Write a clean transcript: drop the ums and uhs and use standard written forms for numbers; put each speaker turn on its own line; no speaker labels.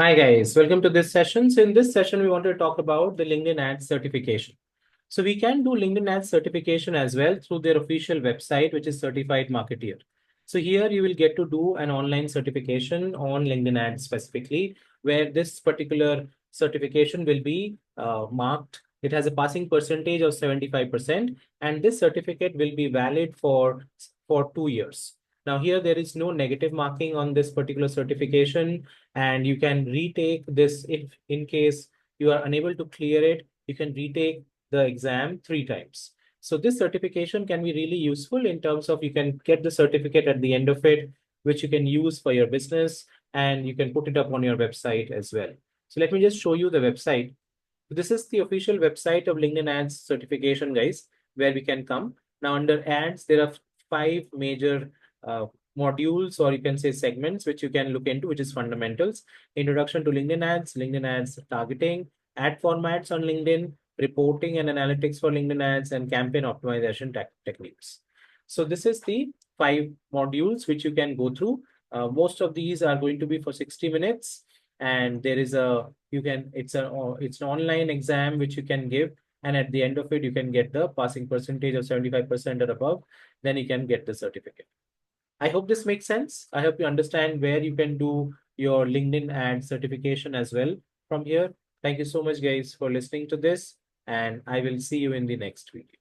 Hi guys, welcome to this session. So in this session, we want to talk about the LinkedIn Ads certification. So we can do LinkedIn Ads certification as well through their official website, which is Certified Marketeer. So here you will get to do an online certification on LinkedIn Ads specifically, where this particular certification will be marked. It has a passing percentage of 75%, and this certificate will be valid for 2 years. Now here there is no negative marking on this particular certification, and you can retake this if in case you are unable to clear it. You can retake the exam 3 times. So this certification can be really useful in terms of you can get the certificate at the end of it, which you can use for your business, and you can put it up on your website as well. So let me just show you the website. This is the official website of LinkedIn Ads certification, guys, where we can come. Now under ads, there are 5 major uh, modules, or you can say segments, which you can look into, which is fundamentals, introduction to LinkedIn Ads targeting, ad formats on LinkedIn, reporting and analytics for LinkedIn Ads, and campaign optimization techniques. So this is the 5 modules which you can go through. Most of these are going to be for 60 minutes, and there is a you can it's an online exam which you can give, and at the end of it you can get the passing percentage of 75% or above. Then you can get the certificate. I hope this makes sense. I hope you understand where you can do your LinkedIn ad certification as well from here. Thank you so much, guys, for listening to this, and I will see you in the next video.